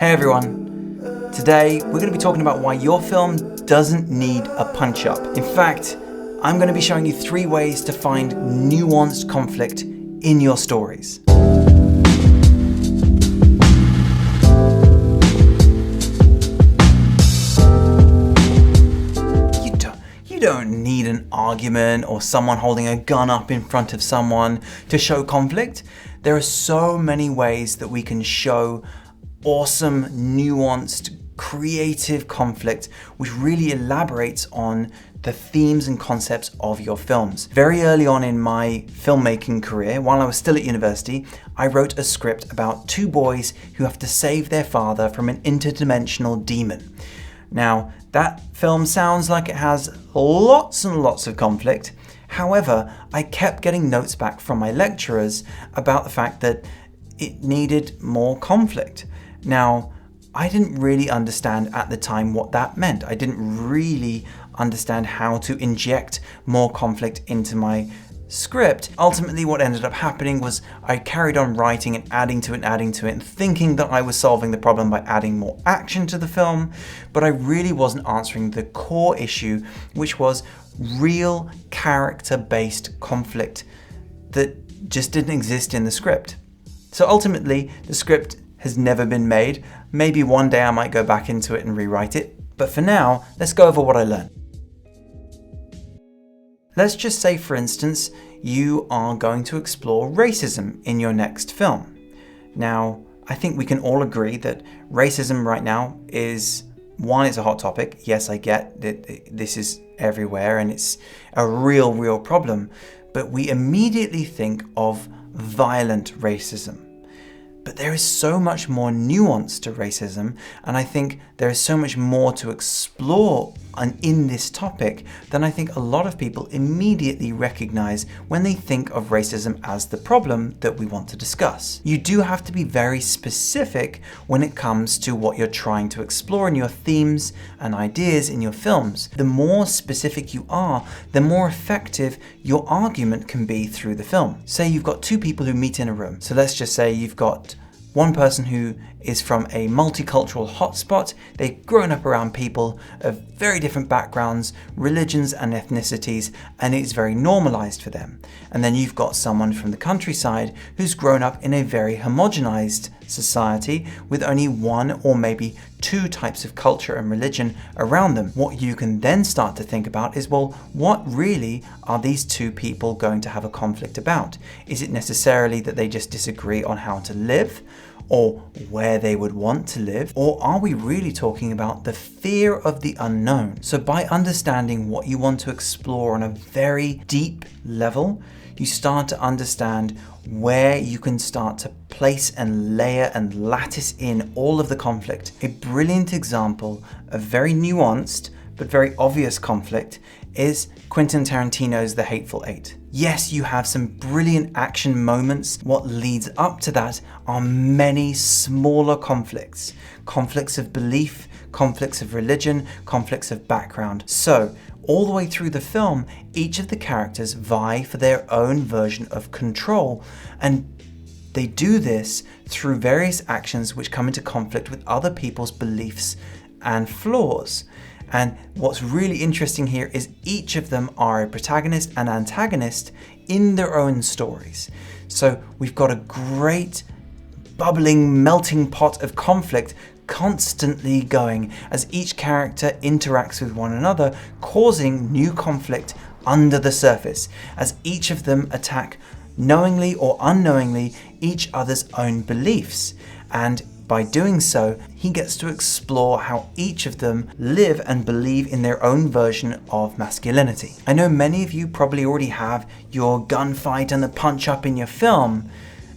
Hey everyone, today we're going to be talking about why your film doesn't need a punch-up. In fact, I'm going to be showing you 3 ways to find nuanced conflict in your stories. You don't need an argument or someone holding a gun up in front of someone to show conflict. There are so many ways that we can show awesome, nuanced, creative conflict, which really elaborates on the themes and concepts of your films. Very early on in my filmmaking career, while I was still at university, I wrote a script about 2 boys who have to save their father from an interdimensional demon. Now, that film sounds like it has lots and lots of conflict. However, I kept getting notes back from my lecturers about the fact that it needed more conflict. Now, I didn't really understand at the time what that meant. I didn't really understand how to inject more conflict into my script. Ultimately, what ended up happening was I carried on writing and adding to it and thinking that I was solving the problem by adding more action to the film, but I really wasn't answering the core issue, which was real character-based conflict that just didn't exist in the script. So ultimately, the script has never been made. Maybe one day I might go back into it and rewrite it, but for now, let's go over what I learned. Let's just say, for instance, you are going to explore racism in your next film. Now, I think we can all agree that racism right now is, one, it's a hot topic. Yes, I get that this is everywhere and it's a real problem, but we immediately think of violent racism. But there is so much more nuance to racism, and I think there is so much more to explore in this topic than I think a lot of people immediately recognize when they think of racism as the problem that we want to discuss. You do have to be very specific when it comes to what you're trying to explore in your themes and ideas in your films. The more specific you are, the more effective your argument can be through the film. Say you've got 2 people who meet in a room. So let's just say you've got one person who is from a multicultural hotspot. They've grown up around people of very different backgrounds, religions and ethnicities, and it's very normalized for them. And then you've got someone from the countryside who's grown up in a very homogenized society with only 1 or maybe 2 types of culture and religion around them. What you can then start to think about is, well, what really are these 2 people going to have a conflict about? Is it necessarily that they just disagree on how to live, or where they would want to live? Or are we really talking about the fear of the unknown? So by understanding what you want to explore on a very deep level, you start to understand where you can start to place and layer and lattice in all of the conflict. A brilliant example of very nuanced but very obvious conflict is Quentin Tarantino's The Hateful Eight. Yes, you have some brilliant action moments. What leads up to that are many smaller conflicts. Conflicts of belief, conflicts of religion, conflicts of background. So, all the way through the film, each of the characters vie for their own version of control, and they do this through various actions which come into conflict with other people's beliefs and flaws. And what's really interesting here is each of them are a protagonist and antagonist in their own stories. So we've got a great bubbling, melting pot of conflict constantly going as each character interacts with one another, causing new conflict under the surface, as each of them attack, knowingly or unknowingly, each other's own beliefs. And by doing so, he gets to explore how each of them live and believe in their own version of masculinity. I know many of you probably already have your gunfight and the punch-up in your film,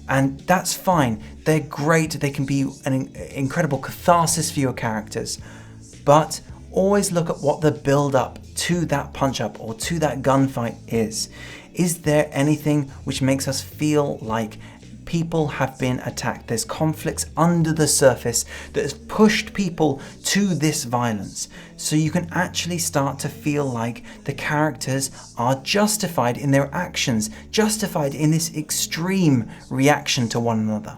and that's fine. They're great. They can be an incredible catharsis for your characters. But always look at what the build-up to that punch-up or to that gunfight is. Is there anything which makes us feel like people have been attacked? There's conflicts under the surface that has pushed people to this violence. So you can actually start to feel like the characters are justified in their actions, justified in this extreme reaction to one another.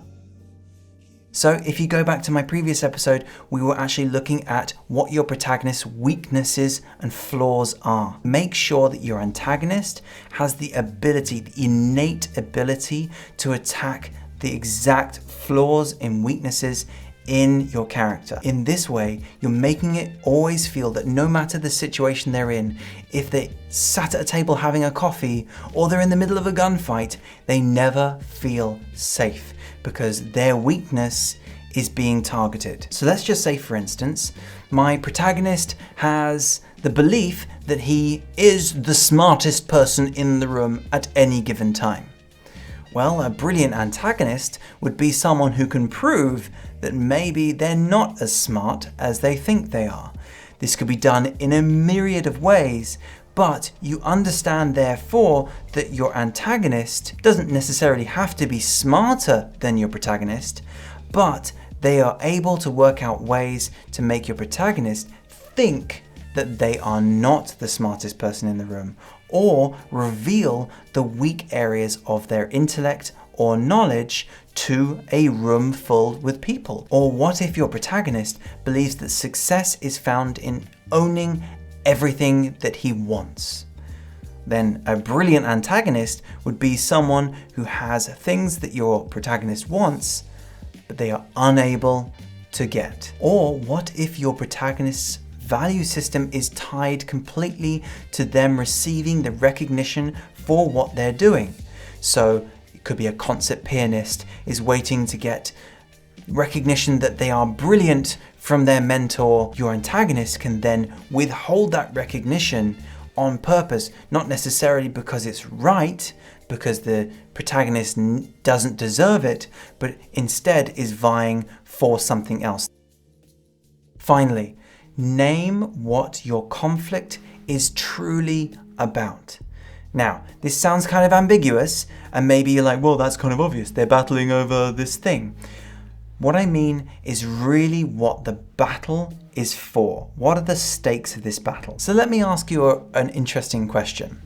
So if you go back to my previous episode, we were actually looking at what your protagonist's weaknesses and flaws are. Make sure that your antagonist has the ability, the innate ability to attack the exact flaws and weaknesses in your character. In this way, you're making it always feel that no matter the situation they're in, if they sat at a table having a coffee or they're in the middle of a gunfight, they never feel safe because their weakness is being targeted. So let's just say, for instance, my protagonist has the belief that he is the smartest person in the room at any given time. Well, a brilliant antagonist would be someone who can prove that maybe they're not as smart as they think they are. This could be done in a myriad of ways, but you understand therefore that your antagonist doesn't necessarily have to be smarter than your protagonist, but they are able to work out ways to make your protagonist think that they are not the smartest person in the room, or reveal the weak areas of their intellect or knowledge to a room filled with people. Or what if your protagonist believes that success is found in owning everything that he wants? Then a brilliant antagonist would be someone who has things that your protagonist wants, but they are unable to get. Or what if your protagonist's value system is tied completely to them receiving the recognition for what they're doing? So it could be a concert pianist is waiting to get recognition that they are brilliant from their mentor. Your antagonist can then withhold that recognition on purpose, not necessarily because it's right, because the protagonist doesn't deserve it, but instead is vying for something else. Finally, name what your conflict is truly about. Now, this sounds kind of ambiguous, and maybe you're like, well, that's kind of obvious. They're battling over this thing. What I mean is really what the battle is for. What are the stakes of this battle? So let me ask you an interesting question.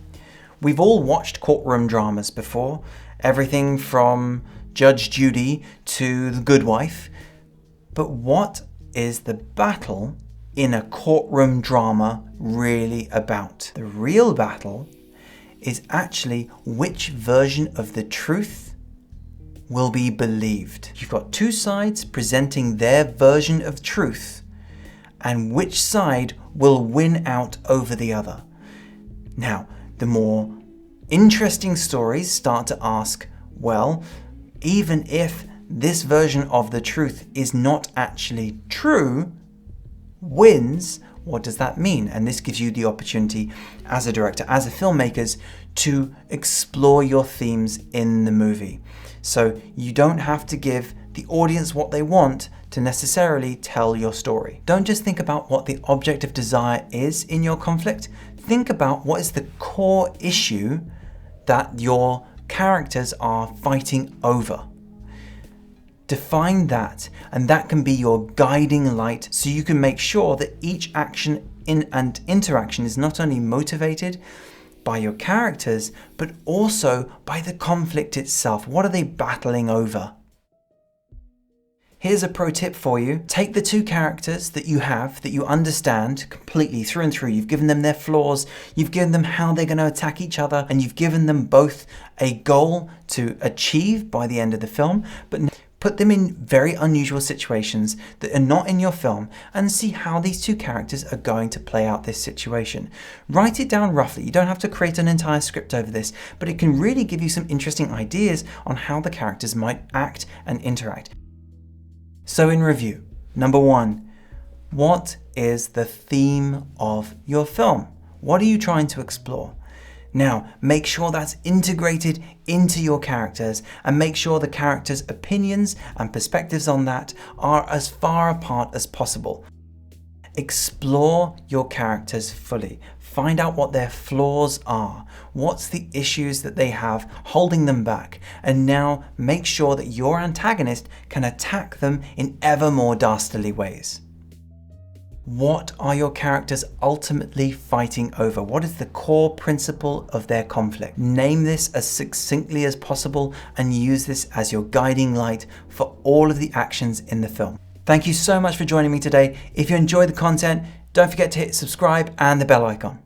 We've all watched courtroom dramas before, everything from Judge Judy to The Good Wife. But what is the battle in a courtroom drama really about? The real battle is actually which version of the truth will be believed. You've got two sides presenting their version of truth, and which side will win out over the other. Now, the more interesting stories start to ask, well, even if this version of the truth is not actually true, wins, what does that mean? And this gives you the opportunity as a director, as a filmmaker, to explore your themes in the movie. So you don't have to give the audience what they want to necessarily tell your story. Don't just think about what the object of desire is in your conflict. Think about what is the core issue that your characters are fighting over. Define that, and that can be your guiding light so you can make sure that each action and interaction is not only motivated by your characters, but also by the conflict itself. What are they battling over? Here's a pro tip for you. Take the two characters that you have, that you understand completely through and through. You've given them their flaws, you've given them how they're going to attack each other, and you've given them both a goal to achieve by the end of the film, but put them in very unusual situations that are not in your film and see how these two characters are going to play out this situation. Write it down roughly. You don't have to create an entire script over this, but it can really give you some interesting ideas on how the characters might act and interact. So in review, number one, what is the theme of your film? What are you trying to explore? Now, make sure that's integrated into your characters, and make sure the characters' opinions and perspectives on that are as far apart as possible. Explore your characters fully. Find out what their flaws are. What's the issues that they have holding them back? And now make sure that your antagonist can attack them in ever more dastardly ways. What are your characters ultimately fighting over? What is the core principle of their conflict? Name this as succinctly as possible and use this as your guiding light for all of the actions in the film. Thank you so much for joining me today. If you enjoyed the content, don't forget to hit subscribe and the bell icon.